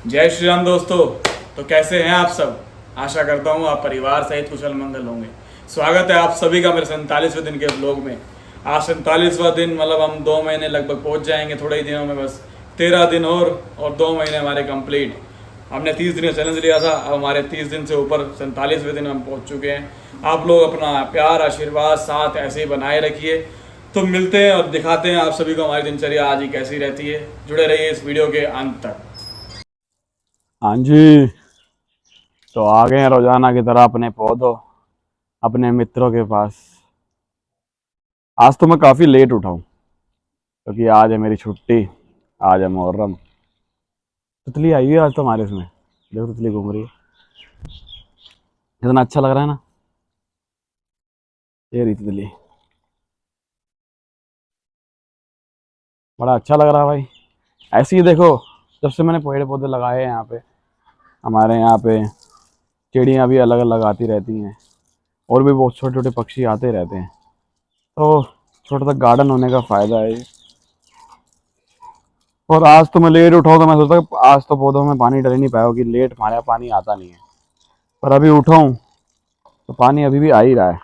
जय श्री राम दोस्तों। तो कैसे हैं आप सब। आशा करता हूँ आप परिवार सहित कुशल मंगल होंगे। स्वागत है आप सभी का मेरे 47वें दिन के ब्लॉग में। आज 47वां दिन, मतलब हम 2 महीने लगभग पहुँच जाएंगे थोड़े ही दिनों में, बस 13 दिन और 2 महीने हमारे कंप्लीट। हमने 30 दिन का चैलेंज लिया था, अब हमारे 30 दिन से ऊपर 47वें दिन हम पहुँच चुके हैं। आप लोग अपना प्यार आशीर्वाद साथ ऐसे ही बनाए रखिए। तो मिलते हैं और दिखाते हैं आप सभी को हमारी दिनचर्या आज ही कैसी रहती है। जुड़े रहिए इस वीडियो के अंत तक। हाँ जी, तो आ गए हैं रोजाना की तरह अपने पौधों, अपने मित्रों के पास। आज तो मैं काफ़ी लेट उठा हूँ क्योंकि आज है मेरी छुट्टी। आज है मुहर्रम। तितली आई हुई है आज तो हमारे इसमें। देखो तितली घूम रही है, कितना अच्छा लग रहा है ना। ये रही तितली, बड़ा अच्छा लग रहा है भाई। ऐसे ही देखो, जब से मैंने पेड़ पौधे लगाए हैं यहाँ पे, हमारे यहाँ पे चिड़ियाँ भी अलग अलग आती रहती हैं और भी बहुत छोटे छोटे पक्षी आते रहते हैं। तो छोटा सा गार्डन होने का फ़ायदा है ये। और आज तो मैं लेट उठा हूं, तो मैं सोचता कि आज तो पौधों में पानी डल ही नहीं पाया कि लेट हमारे यहाँ पानी आता नहीं है। पर अभी उठा हूं तो पानी अभी भी आ ही रहा है।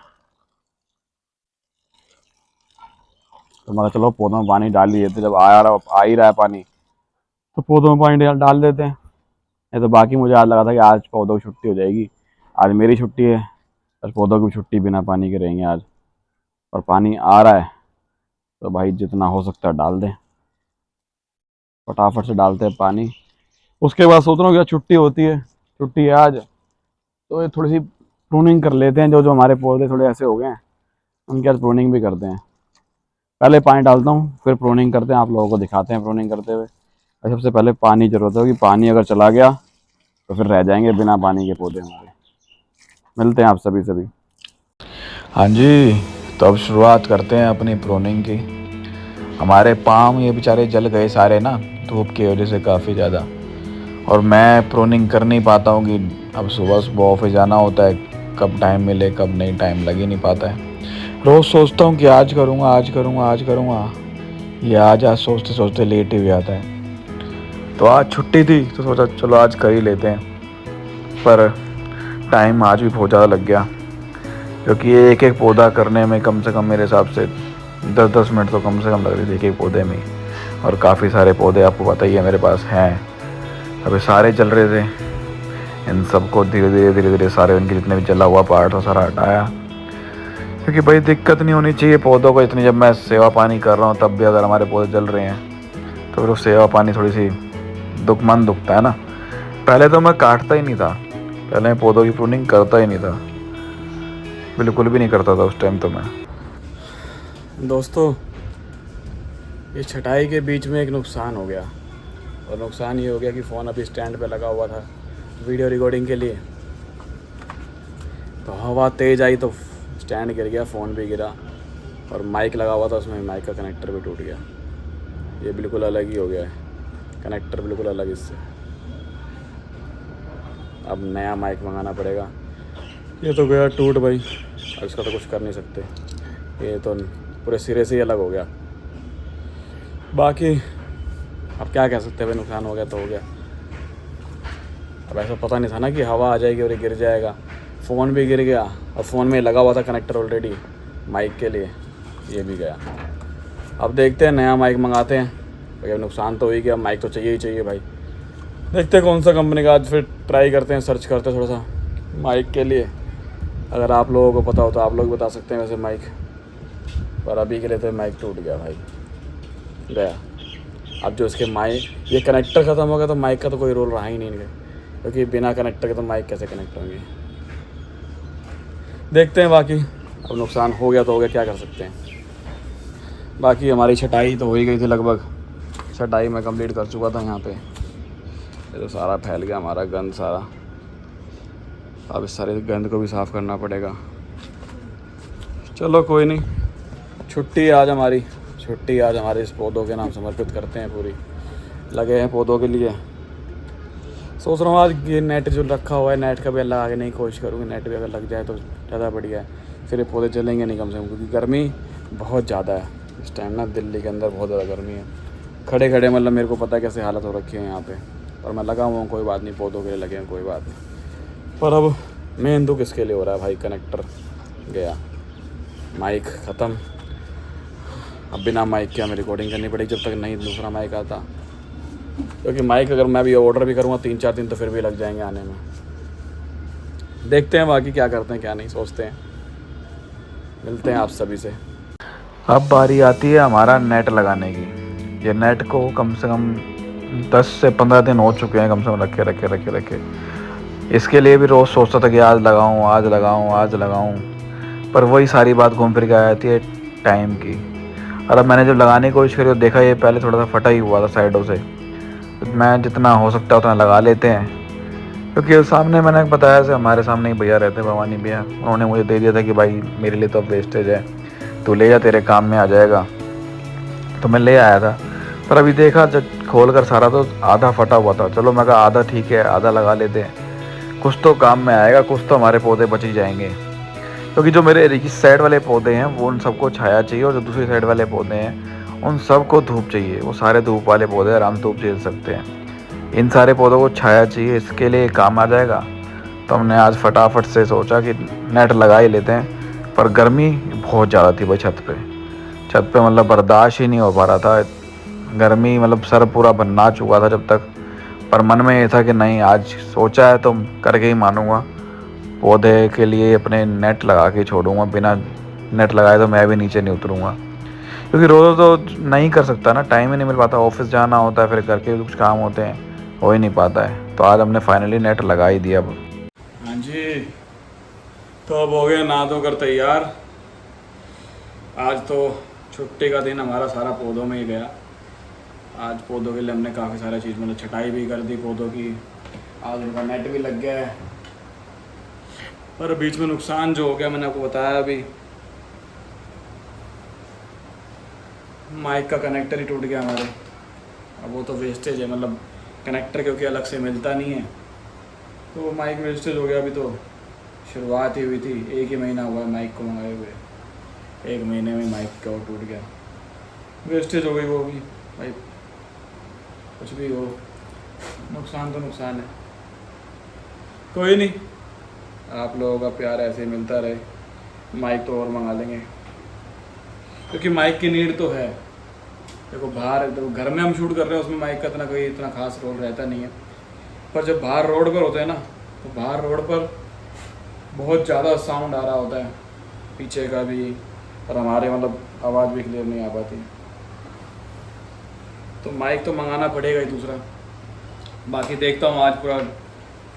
तो मैं चलो पौधों में पानी डाल ही देते, जब आ ही रहा है पानी तो पौधों में पानी डाल देते हैं। नहीं तो बाकी मुझे आज लगा था कि आज पौधों की छुट्टी हो जाएगी। आज मेरी छुट्टी है, आज पौधों की छुट्टी बिना पानी के रहेंगे आज। और पानी आ रहा है तो भाई जितना हो सकता है डाल दें, फटाफट से डालते हैं पानी। उसके बाद सोच रहा हूँ कि छुट्टी होती है, छुट्टी है आज, तो ये थोड़ी सी प्रूनिंग कर लेते हैं। जो जो हमारे पौधे थोड़े ऐसे हो गए हैं उनकी आज प्रूनिंग भी करते हैं। पहले पानी डालता हूँ फिर प्रूनिंग करते हैं, आप लोगों को दिखाते हैं प्रूनिंग करते हुए। और सबसे पहले पानी की ज़रूरत है कि पानी अगर चला गया तो फिर रह जाएंगे बिना पानी के पौधे हमारे। मिलते हैं आप सभी। हाँ जी, तो अब शुरुआत करते हैं अपनी प्रूनिंग की। हमारे पाम ये बेचारे जल गए सारे ना, धूप की वजह से काफ़ी ज़्यादा। और मैं प्रूनिंग कर नहीं पाता हूँ कि अब सुबह सुबह ऑफिस जाना होता है, कब टाइम मिले कब नहीं, टाइम लग ही नहीं पाता है। रोज़ सोचता हूँ कि आज करूँगा आज करूँगा आज करूँगा, ये आज सोचते सोचते लेट ही हो जाता है। तो आज छुट्टी थी तो सोचा चलो आज कर ही लेते हैं। पर टाइम आज भी बहुत ज़्यादा लग गया, क्योंकि एक एक पौधा करने में कम से कम मेरे हिसाब से 10-10 मिनट तो कम से कम लग रही थी एक एक पौधे में। और काफ़ी सारे पौधे आपको पता ही है मेरे पास हैं, अभी सारे जल रहे थे। इन सबको धीरे धीरे सारे उनके जितने भी जला हुआ पार्ट था सारा हटाया, क्योंकि भाई दिक्कत नहीं होनी चाहिए पौधों को इतनी। जब मैं सेवा पानी कर रहा हूँ तब भी अगर हमारे पौधे जल रहे हैं तो फिर वो सेवा पानी थोड़ी सी दुखता है ना। पहले तो मैं काटता ही नहीं था, पहले मैं पौधों की प्रूनिंग करता ही नहीं था, बिल्कुल भी नहीं करता था उस टाइम तो मैं। दोस्तों, इस छटाई के बीच में एक नुकसान हो गया। और नुकसान ये हो गया कि फ़ोन अभी स्टैंड पे लगा हुआ था वीडियो रिकॉर्डिंग के लिए। तो हवा तेज़ आई तो स्टैंड गिर गया, फ़ोन भी गिरा। और माइक लगा हुआ था उसमें, माइक का कनेक्टर भी टूट गया। ये बिल्कुल अलग ही हो गया है, कनेक्टर बिल्कुल अलग इससे। अब नया माइक मंगाना पड़ेगा। ये तो गया टूट भाई, अब इसका तो कुछ कर नहीं सकते। ये तो पूरे सिरे से ही अलग हो गया। बाकी अब क्या कह सकते हैं भाई, नुकसान हो गया तो हो गया। अब ऐसा पता नहीं था ना कि हवा आ जाएगी और ये गिर जाएगा। फ़ोन भी गिर गया और फ़ोन में लगा हुआ था कनेक्टर ऑलरेडी माइक के लिए, ये भी गया। अब देखते हैं नया माइक मंगाते हैं भाई। अब नुकसान तो हो ही गया, माइक तो चाहिए ही चाहिए भाई। देखते हैं कौन सा कंपनी का, आज फिर ट्राई करते हैं, सर्च करते हैं थोड़ा सा माइक के लिए। अगर आप लोगों को पता हो तो आप लोग बता सकते हैं वैसे माइक। पर अभी के लिए तो माइक टूट गया भाई, गया। अब जो इसके माइक, ये कनेक्टर ख़त्म हो गया तो माइक का तो कोई रोल रहा ही नहीं, क्योंकि बिना कनेक्टर के तो माइक कैसे कनेक्ट होंगे। देखते हैं बाकी। अब नुकसान हो गया तो हो गया, क्या कर सकते हैं। बाकी हमारी छटाई तो हो ही गई थी लगभग। छटाई मैं कंप्लीट कर चुका था यहाँ पे। ये तो सारा फैल गया हमारा गंद सारा। अब इस सारे गंद को भी साफ़ करना पड़ेगा। चलो कोई नहीं, छुट्टी आज हमारी, छुट्टी आज हमारे इस पौधों के नाम समर्पित करते हैं। पूरी लगे हैं पौधों के लिए। सोच रहा हूँ आज ये नेट जो रखा हुआ है, नेट का भी लगाने की कोशिश करूँगी। नेट भी अगर लग जाए तो ज़्यादा बढ़िया है, फिर ये पौधे जलेंगे नहीं कम से कम, क्योंकि गर्मी बहुत ज़्यादा है इस टाइम ना। दिल्ली के अंदर बहुत ज़्यादा गर्मी है। खड़े खड़े मतलब मेरे को पता है कैसे हालत हो रखी है यहाँ पे। पर मैं लगा हुआ हूँ, कोई बात नहीं, पौधों के लिए लगे हैं, कोई बात नहीं। पर अब मेन दुख किसके लिए हो रहा है भाई, कनेक्टर गया, माइक ख़त्म। अब बिना माइक के हमें रिकॉर्डिंग करनी पड़ेगी जब तक नहीं दूसरा माइक आता, क्योंकि माइक अगर मैं भी ऑर्डर भी करूँगा 3-4 दिन तो फिर भी लग जाएंगे आने में। देखते हैं बाकी क्या करते हैं क्या नहीं, सोचते हैं। मिलते हैं आप सभी से। अब बारी आती है हमारा नेट लगाने की। ये नेट को कम से कम 10 से 15 दिन हो चुके हैं कम से कम रखे। इसके लिए भी रोज़ सोचता था कि आज लगाऊं, पर वही सारी बात घूम फिर के आ जाती है टाइम की। और अब मैंने जब लगाने की कोशिश करी तो देखा ये पहले थोड़ा सा फटा ही हुआ था साइडों से। तो मैं जितना हो सकता है उतना लगा लेते हैं, क्योंकि सामने मैंने बताया से हमारे सामने ही भैया रहते, भवानी भैया, उन्होंने मुझे दे दिया था कि भाई मेरे लिए तो अब वेस्टेज है, तू ले जा, तेरे काम में आ जाएगा। तो मैं ले आया था, पर अभी देखा जब खोल कर सारा तो आधा फटा हुआ था। चलो मैं कहा आधा ठीक है, आधा लगा लेते हैं, कुछ तो काम में आएगा, कुछ तो हमारे पौधे बच ही जाएंगे। क्योंकि जो मेरे इस साइड वाले पौधे हैं वो उन सबको छाया चाहिए, और जो दूसरी साइड वाले पौधे हैं उन सबको धूप चाहिए। वो सारे धूप वाले पौधे आराम से धूप झेल सकते हैं, इन सारे पौधों को छाया चाहिए, इसके लिए काम आ जाएगा। तो हमने आज फटाफट से सोचा कि नेट लगा ही लेते हैं। पर गर्मी बहुत ज़्यादा थी भाई छत पे मतलब बर्दाश्त ही नहीं हो पा रहा था गर्मी, मतलब सर पूरा बन्ना चुका था जब तक। पर मन में ये था कि नहीं, आज सोचा है तो करके ही मानूंगा, पौधे के लिए अपने नेट लगा के छोड़ूंगा, बिना नेट लगाए तो मैं भी नीचे नहीं उतरूंगा। क्योंकि रोज़ तो नहीं कर सकता ना, टाइम ही नहीं मिल पाता, ऑफिस जाना होता है, फिर घर के कुछ काम होते हैं, हो ही नहीं पाता है। तो आज हमने फाइनली नेट लगा ही दिया। अब हाँ जी, तो अब हो गया नहा धो कर तैयार। आज तो छुट्टी का दिन हमारा सारा पौधों में ही गया। आज पौधों के लिए हमने काफ़ी सारी चीज़, मतलब छटाई भी कर दी पौधों की, आज उनका नेट भी लग गया है। पर बीच में नुकसान जो हो गया मैंने आपको बताया अभी, माइक का कनेक्टर ही टूट गया हमारे। अब वो तो वेस्टेज है, मतलब कनेक्टर क्योंकि अलग से मिलता नहीं है, तो वो माइक वेस्टेज हो गया। अभी तो शुरुआत ही हुई थी, 1 ही महीना हुआ है माइक को मंगाए हुए, 1 महीने में माइक का वो टूट गया, वेस्टेज हो गई वो भी भाई। कुछ भी हो, नुकसान तो नुकसान है, कोई नहीं, आप लोगों का प्यार ऐसे ही मिलता रहे। माइक तो और मंगा लेंगे, क्योंकि माइक की नीड तो है। देखो बाहर, देखो घर में हम शूट कर रहे हैं उसमें माइक का इतना खास रोल रहता नहीं है, पर जब बाहर रोड पर होते हैं ना, तो बाहर रोड पर बहुत ज़्यादा साउंड आ रहा होता है पीछे का भी, और हमारे मतलब आवाज़ भी क्लियर नहीं आ पाती, तो माइक तो मंगाना पड़ेगा ही दूसरा। बाकी देखता हूँ आज पूरा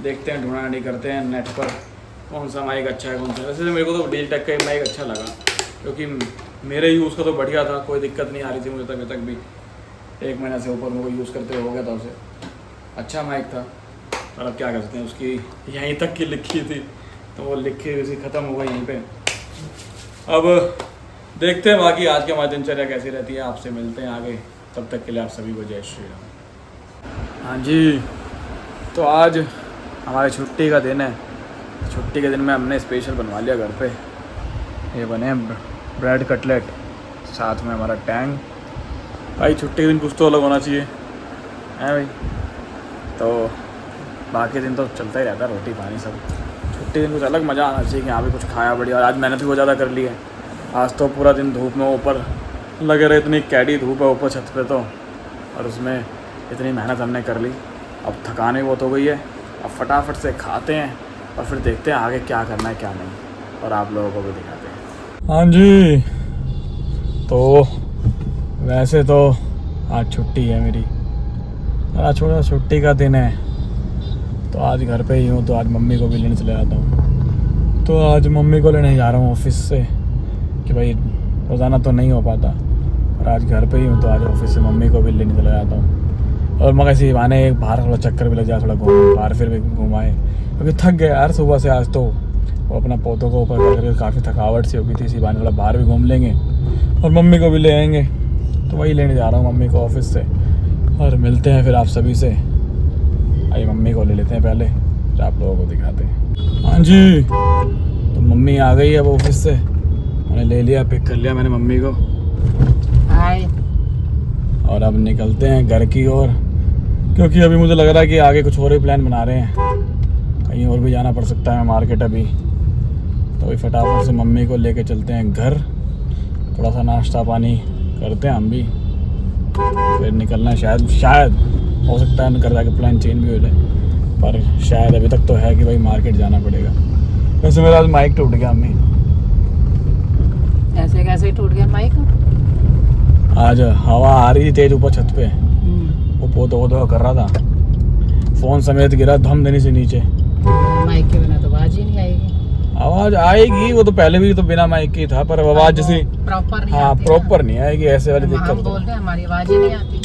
देखते हैं, ढूंढाढूंढी करते हैं नेट पर कौन सा माइक अच्छा है, कौन सा। वैसे मेरे को तो डिजिटेक का ही माइक अच्छा लगा, क्योंकि मेरे यूज़ का तो बढ़िया था, कोई दिक्कत नहीं आ रही थी मुझे तक भी। 1 महीना से ऊपर मेरे को यूज़ करते हो गया था उसे, अच्छा माइक था। पर अब क्या कर सकते हैं, उसकी यहीं तक की लिखी थी, तो वो लिखी हुई ख़त्म हो गई यहीं पे। अब देखते हैं बाकी आज की हमारी दिनचर्या कैसी रहती है, आपसे मिलते हैं आगे। तब तक के लिए आप सभी को जय श्री राम। हाँ जी, तो आज हमारी छुट्टी का दिन है। छुट्टी के दिन में हमने स्पेशल बनवा लिया घर पे, ये बने ब्रेड कटलेट, साथ में हमारा टैंग। भाई छुट्टी के दिन कुछ तो अलग होना चाहिए, है भाई। तो बाकी दिन तो चलता ही रहता है, रोटी पानी सब। छुट्टी दिन कुछ अलग मज़ा आना चाहिए कि यहाँ भी कुछ खाया बढ़िया। आज मेहनत भी बहुत ज़्यादा कर ली है, आज तो पूरा दिन धूप में ऊपर लगे रहे, इतनी कैडी धूप है ऊपर छत पे तो, और उसमें इतनी मेहनत हमने कर ली। अब थकान भी बहुत हो गई है, अब फटाफट से खाते हैं और फिर देखते हैं आगे क्या करना है क्या नहीं, और आप लोगों को भी दिखाते हैं। हाँ जी, तो वैसे तो आज छुट्टी है मेरी, आज छोटा छुट्टी का दिन है, तो आज घर पे ही हूँ। तो आज मम्मी को भी लेने चले जाता हूँ, तो आज मम्मी को लेने जा रहा हूँ ऑफिस से, कि भाई रोज़ाना तो नहीं हो पाता, और आज घर पे ही हूँ, तो आज ऑफिस से मम्मी को भी लेने चला जाता हूँ। और मगर इसी बहाने एक बाहर थोड़ा चक्कर भी लग जाए, थोड़ा घूम बाहर फिर भी घुमाए, क्योंकि थक गए यार सुबह से। आज तो वो अपना पौधों को ऊपर करके काफ़ी थकावट सी हो गई थी, इसी बहाने थोड़ा बाहर भी घूम लेंगे और मम्मी को भी ले आएंगे। तो वही लेने जा रहा हूँ मम्मी को ऑफिस से, और मिलते हैं फिर आप सभी से। आइए मम्मी को ले लेते हैं पहले, फिर आप लोगों को दिखाते हैं। हाँ जी, तो मम्मी आ गई है अब ऑफिस से, मैंने ले लिया, पिक कर लिया मैंने मम्मी को। हाय। और अब निकलते हैं घर की ओर। क्योंकि अभी मुझे लग रहा है कि आगे कुछ और ही प्लान बना रहे हैं, कहीं और भी जाना पड़ सकता है मार्केट अभी। तो अभी फटाफट से मम्मी को लेके चलते हैं घर, थोड़ा सा नाश्ता पानी करते हैं हम भी, फिर निकलना है। शायद हो सकता है घर जाके प्लान चेंज भी हो जाए, पर शायद अभी तक तो है कि भाई मार्केट जाना पड़ेगा। वैसे मेरा आज माइक टूट गया अम्मी। ऐसे कैसे टूट गया माइक? आज हवा आ रही थी तेज ऊपर छत पे, वो पोतो कर रहा था, फ़ोन समेत गिरा धम देने से नीचे। माइक के बिना तो आवाज ही नहीं आएगी। आवाज़ आएगी, वो तो पहले भी तो बिना माइक की था, पर आवाज़ जैसी प्रॉपर नहीं हाँ आती प्रॉपर नहीं आएगी, ऐसे वाली हम दिक्कत। बोलते हैं हमारी आवाज ही नहीं आती,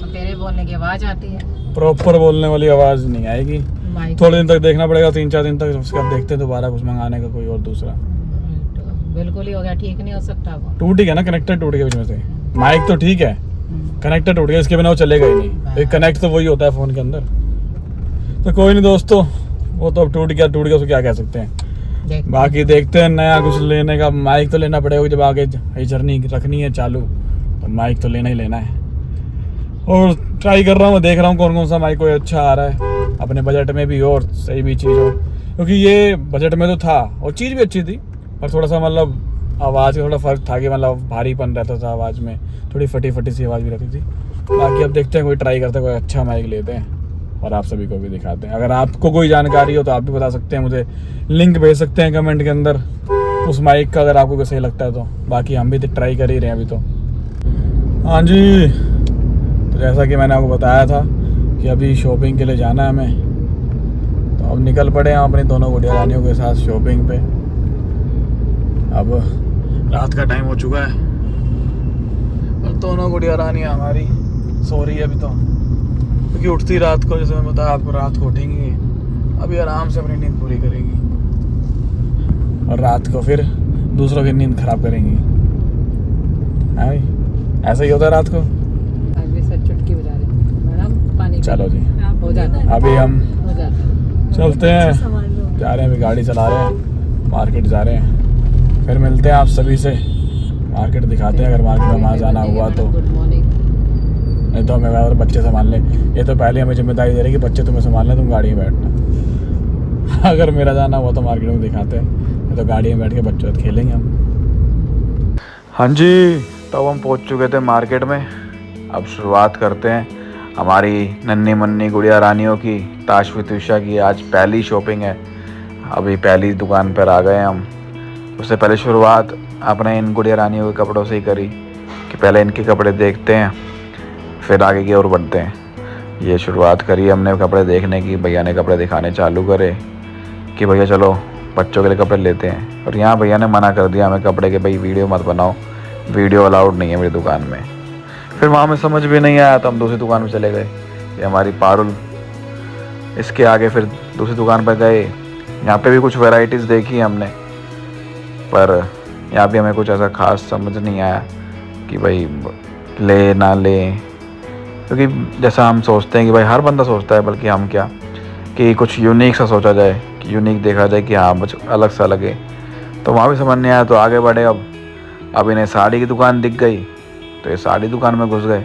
तो तेरे बोलने की आवाज आती है, प्रॉपर बोलने वाली आवाज़ नहीं आएगी। माइक थोड़े दिन तक देखना पड़ेगा, 3-4 दिन तक, उसके बाद देखते हैं दोबारा कुछ मंगाने का कोई और दूसरा। बिल्कुल ही हो गया, ठीक नहीं हो सकता वो। टूट गया ना, कनेक्टर टूट गया बीच में से। माइक तो ठीक है, कनेक्टर टूट गया, इसके बिना वो चलेगा ही नहीं। कनेक्ट तो वही होता है फ़ोन के अंदर। तो कोई नहीं दोस्तों, वो तो अब टूट गया उसको क्या कह सकते हैं। बाकी देखते हैं नया कुछ लेने का। माइक तो लेना पड़ेगा, जब आगे जर्नी रखनी है चालू, तो माइक तो लेना ही लेना है। और ट्राई कर रहा हूँ, देख रहा हूँ कौन कौन सा माइक कोई अच्छा आ रहा है अपने बजट में भी और सही भी चीज़ हो, क्योंकि ये बजट में तो था और चीज़ भी अच्छी थी, पर थोड़ा सा मतलब आवाज़ का थोड़ा फ़र्क था कि मतलब भारीपन रहता था आवाज़ में, थोड़ी फटी फटी सी आवाज़ भी रहती थी। बाकी अब देखते हैं, कोई ट्राई करते हैं, कोई अच्छा माइक लेते हैं और आप सभी को भी दिखाते हैं। अगर आपको कोई जानकारी हो तो आप भी बता सकते हैं, मुझे लिंक भेज सकते हैं कमेंट के अंदर उस माइक का, अगर आपको सही लगता है तो। बाकी हम भी ट्राई कर ही रहे हैं अभी तो। हाँ जी, तो जैसा कि मैंने आपको बताया था कि अभी शॉपिंग के लिए जाना है हमें, तो अब निकल पड़े हैं अपनी दोनों गुड़िया रानियों के साथ शॉपिंग पे। अब रात का टाइम हो चुका है और दोनों गुड़िया रानियाँ हमारी सो रही है अभी तो, क्योंकि उठती रात को, जैसे मैं बताया आपको, रात को उठेंगी अभी आराम से अपनी नींद पूरी करेंगी और रात को फिर दूसरों की नींद खराब करेंगी। है भाई, ऐसा ही होता है रात को। आज भी सच चुटकी बजा रहे मैडम, पानी चलो जी, हो जाता है, अभी हम हो जाता है। चलते हैं, जा रहे हैं, अभी गाड़ी चला रहे हैं, मार्केट जा रहे हैं। फिर मिलते हैं आप सभी से, मार्केट दिखाते हैं अगर मार्केट में वहाँ जाना हुआ तो। Good morning. नहीं तो हमें अगर बच्चे संभाल लें, ये तो पहले हमें जिम्मेदारी दे रही कि बच्चे तुम्हें संभाल लें, तुम गाड़ी में बैठना। अगर मेरा जाना हुआ तो मार्केट में दिखाते हैं, नहीं तो गाड़ी में बैठ के बच्चों से खेलेंगे हम। हाँ जी, तो हम पहुँच चुके थे मार्केट में। अब शुरुआत करते हैं हमारी नन्ही मन्नी गुड़िया रानियों की, ताशवी तुषा की आज पहली शॉपिंग है। अभी पहली दुकान पर आ गए हम। उससे पहले शुरुआत आपने इन गुड़िया रानियों के कपड़ों से ही करी कि पहले इनके कपड़े देखते हैं फिर आगे की ओर बढ़ते हैं। ये शुरुआत करी हमने कपड़े देखने की, भैया ने कपड़े दिखाने चालू करे कि भैया चलो बच्चों के लिए कपड़े लेते हैं। और यहाँ भैया ने मना कर दिया हमें कपड़े के, भाई वीडियो मत बनाओ, वीडियो अलाउड नहीं है मेरी दुकान में। फिर वहाँ में समझ भी नहीं आया तो हम दूसरी दुकान में चले गए, ये हमारी पारुल। इसके आगे फिर दूसरी दुकान पर गए, यहाँ पे भी कुछ वैरायटीज़ देखी हमने, पर यहाँ भी हमें कुछ ऐसा ख़ास समझ नहीं आया कि भाई ले ना ले, क्योंकि जैसा हम सोचते हैं कि भाई हर बंदा सोचता है, बल्कि हम क्या कि कुछ यूनिक सा सोचा जाए, कि यूनिक देखा जाए कि हाँ कुछ अलग सा लगे। तो वहाँ भी समझ नहीं आया तो आगे बढ़े। अब इन्हें साड़ी की दुकान दिख गई तो ये साड़ी दुकान में घुस गए।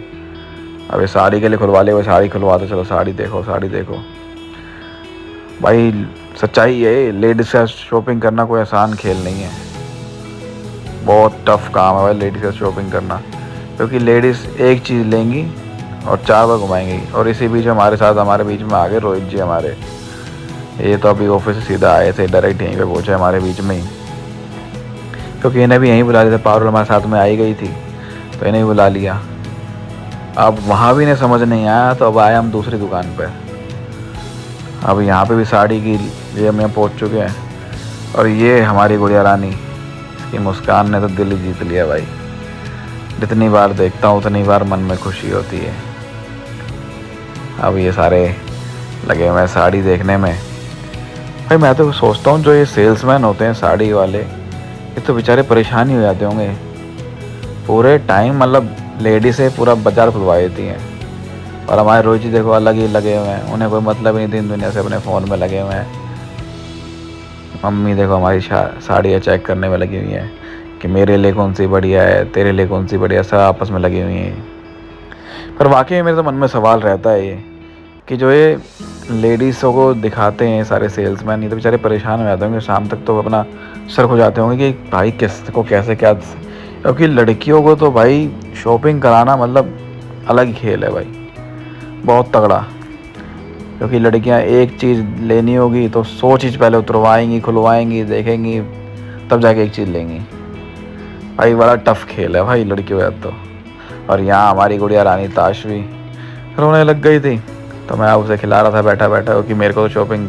अब ये साड़ी के लिए खुलवा ले, वो साड़ी खुलवा दो, चलो साड़ी देखो साड़ी देखो। भाई सच्चाई है, लेडीज़ का शॉपिंग करना कोई आसान खेल नहीं है, बहुत टफ काम है भाई लेडीज़ का शॉपिंग करना, क्योंकि लेडीज़ एक चीज़ लेंगी और 4 बार घुमाएंगी। और इसी बीच हमारे साथ हमारे बीच में आ गए रोहित जी हमारे। ये तो अभी ऑफिस से सीधा आए थे, डायरेक्ट यहीं पे पहुँचे हमारे बीच में ही, क्योंकि इन्हें भी यहीं बुला लिया था। पारुल हमारे साथ में आई गई थी तो इन्हें बुला लिया। अब वहाँ भी इन्हें समझ नहीं आया तो अब आए हम दूसरी दुकान पर। अब यहाँ पे भी साड़ी की लिए हम यहाँ पहुँच चुके हैं। और ये हमारी गुड़िया रानी, इसकी मुस्कान ने तो दिल ही जीत लिया भाई। जितनी बार देखता हूँ उतनी बार मन में खुशी होती है। अब ये सारे लगे हुए हैं साड़ी देखने में। भाई मैं तो सोचता हूँ जो ये सेल्समैन होते हैं साड़ी वाले, ये तो बेचारे परेशान ही हो जाते होंगे। पूरे टाइम मतलब लेडी से पूरा बाजार खुलवा देती हैं। और हमारे रोहित जी देखो अलग ही लगे हुए हैं, उन्हें कोई मतलब ही नहीं दिन दुनिया से, अपने फ़ोन में लगे हुए हैं। मम्मी देखो हमारी साड़ियाँ चेक करने में लगी हुई हैं कि मेरे लिए कौन सी बढ़िया है, तेरे लिए कौन सी बढ़िया, सब आपस में लगी हुई हैं। पर वाकई में मेरे तो मन में सवाल रहता है ये कि जो ये लेडीज़ों को दिखाते हैं सारे सेल्समैन, ये तो बेचारे परेशान हो जाते होंगे शाम तक, तो अपना सर हो जाते होंगे कि भाई किसको कैसे क्या। क्योंकि लड़कियों को तो भाई शॉपिंग कराना मतलब अलग ही खेल है भाई, बहुत तगड़ा। क्योंकि लड़कियां एक चीज़ लेनी होगी तो 100 चीज़ पहले उतरवाएंगी, खुलवाएंगी, देखेंगी, तब जाके एक चीज़ लेंगी। भाई बड़ा टफ खेल है भाई लड़कियों का तो। और यहाँ हमारी गुड़िया रानी ताशवी रोने लग गई थी, तो मैं उसे खिला रहा था बैठा बैठा, क्योंकि मेरे को तो शॉपिंग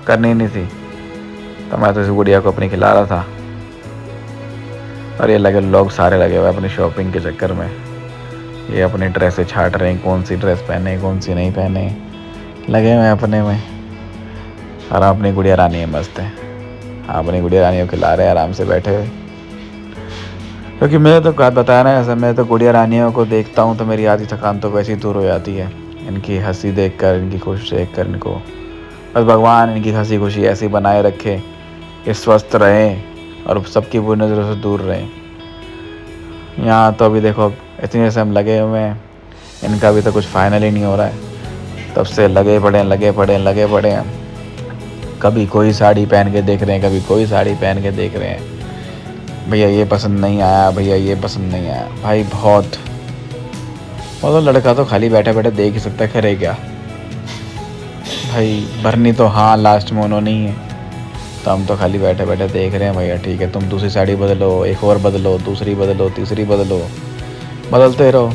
करनी नहीं थी, तो मैं तो इस गुड़िया को अपनी खिला रहा था। और ये लगे लोग सारे लगे हुए अपनी शॉपिंग के चक्कर में, ये अपनी ड्रेसें छाट रहे हैं, कौन सी ड्रेस पहने कौन सी नहीं पहने, लगे हुए अपने में। और अपनी गुड़िया रानी है मस्त है, अपनी गुड़िया रानी को खिला रहे हैं आराम से बैठे हुए। क्योंकि मैंने तो बताया ना, ऐसा मैं तो गुड़िया रानियों को देखता हूँ तो मेरी आधी थकान तो वैसे ही दूर हो जाती है। इनकी हंसी देखकर, इनकी खुशी देखकर, इनको बस भगवान इनकी हंसी खुशी ऐसी बनाए रखे, ये स्वस्थ रहें और सबकी बुरी नज़रों से दूर रहें। यहाँ तो अभी देखो इतने से हम लगे हुए हैं, इनका भी तो कुछ फाइनल ही नहीं हो रहा है, तब से लगे पड़े हैं। कभी कोई साड़ी पहन के देख रहे हैं, कभी कोई साड़ी पहन के देख रहे हैं, भैया ये पसंद नहीं आया, भैया ये पसंद नहीं आया। भाई बहुत मतलब लड़का तो खाली बैठे बैठे देख ही सकता है, करे क्या भाई। भरनी तो हाँ लास्ट में उन्होंने ही है, तो हम तो खाली बैठे बैठे देख रहे हैं। भैया ठीक है, तुम दूसरी साड़ी बदलो, एक और बदलो, दूसरी बदलो, तीसरी बदलो, बदलते रहो।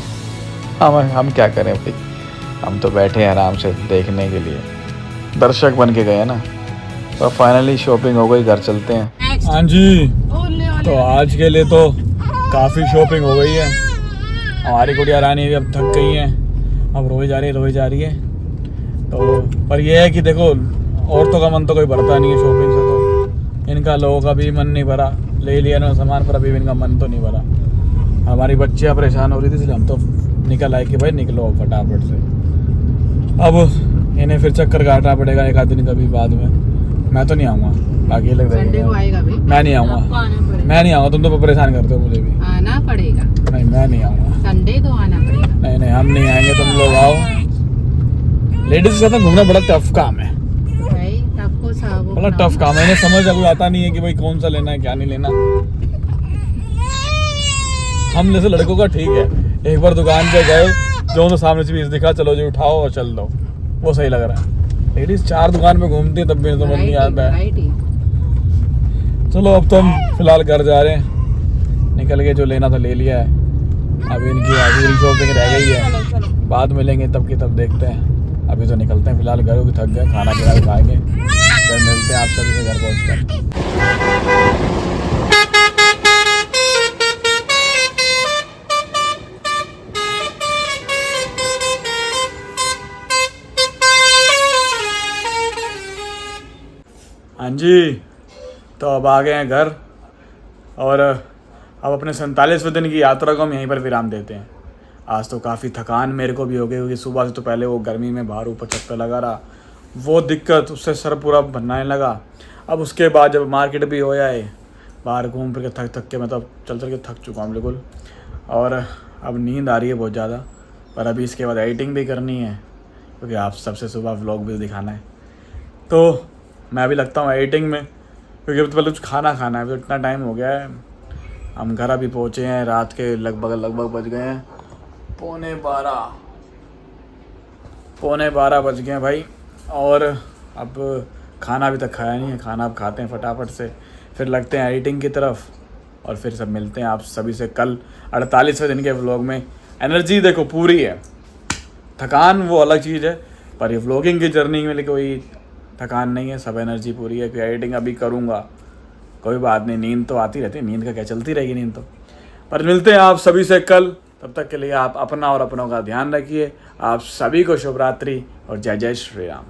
हम क्या करें भाई, हम तो बैठे हैं आराम से देखने के लिए, दर्शक बन के गए ना। तो फाइनली शॉपिंग हो गई, घर चलते हैं। हाँ जी, तो आज के लिए तो काफ़ी शॉपिंग हो गई है। हमारी गुड़िया रानी भी अब थक गई हैं, अब रोई जा रही है। तो पर ये है कि देखो औरतों का मन तो कोई भरता नहीं है शॉपिंग से, तो इनका लोगों का भी मन नहीं भरा, ले लिया ना सामान, पर अभी भी इनका मन तो नहीं भरा। हमारी बच्चियाँ परेशान हो रही थी, इसलिए हम तो निकल आए कि भाई निकलो फटाफट से। अब इन्हें फिर चक्कर काटना पड़ेगा एक आध दिन कभी बाद में। मैं तो नहीं आऊँगा, बाकी लग संडे को आएगा भाई, मैं नहीं आऊँगा, तुम तो परेशान करते हो मुझे भी। आना पड़ेगा, नहीं मैं नहीं आऊँगा, संडे को आना पड़ेगा। नहीं हम नहीं आएंगे, तुम लोग आओ। लेडीज के साथ घूमना बड़ा टफ काम है भाई, सबको सब बड़ा टफ काम है, इन्हें समझ अभी आता नहीं है कि भाई कौन सा लेना है क्या नहीं लेना। हम जैसे लड़कों का ठीक है, एक बार दुकान पे गए, जो तो सामने से पीस दिखा, चलो जी उठाओ और चल दो, वो सही लग रहा है। लेडीज 4 दुकान पे घूमती है तब भी समझ नहीं आता है। चलो अब तो हम फिलहाल घर जा रहे हैं, निकल के जो लेना था ले लिया है, अभी इनकी अधूरी शॉपिंग रह गई है, बाद में लेंगे तब की तब देखते हैं। अभी तो निकलते हैं फिलहाल घर, थक गए, खाना पीना भी खाएंगे, फिर मिलते हैं आप सभी से घर पहुँच कर। हाँ जी, तो अब आ गए हैं घर, और अब अपने 47वें दिन की यात्रा को हम यहीं पर विराम देते हैं। आज तो काफ़ी थकान मेरे को भी हो गई, क्योंकि सुबह से तो पहले वो गर्मी में बाहर ऊपर छत पे लगा रहा, वो दिक्कत, उससे सर पूरा बनने लगा। अब उसके बाद जब मार्केट भी हो जाए, बाहर घूम फिर के थक के मैं तो चल के थक चुका हूँ बिल्कुल, और अब नींद आ रही है बहुत ज़्यादा। पर अभी इसके बाद एडिटिंग भी करनी है, क्योंकि आप सबसे सुबह व्लॉग भी दिखाना है, तो मैं अभी लगता हूँ एडिटिंग में, क्योंकि अब तो पहले कुछ खाना है। अभी इतना टाइम हो गया है, हम घर अभी पहुँचे हैं, रात के लगभग बज गए हैं पौने 12 बज गए हैं भाई। और अब खाना अभी तक खाया नहीं है, खाना अब खाते हैं फटाफट से, फिर लगते हैं एडिटिंग की तरफ, और फिर सब मिलते हैं आप सभी से कल 48वें दिन के व्लॉग में। एनर्जी देखो पूरी है, थकान वो अलग चीज़ है, पर ये व्लॉगिंग की जर्नी में कोई थकान नहीं है, सब एनर्जी पूरी है। कि एडिटिंग अभी करूँगा, कोई बात नहीं, नींद तो आती रहती है, नींद का क्या, चलती रहेगी नींद तो। पर मिलते हैं आप सभी से कल, तब तक के लिए आप अपना और अपनों का ध्यान रखिए। आप सभी को शुभ रात्रि और जय जय श्री राम।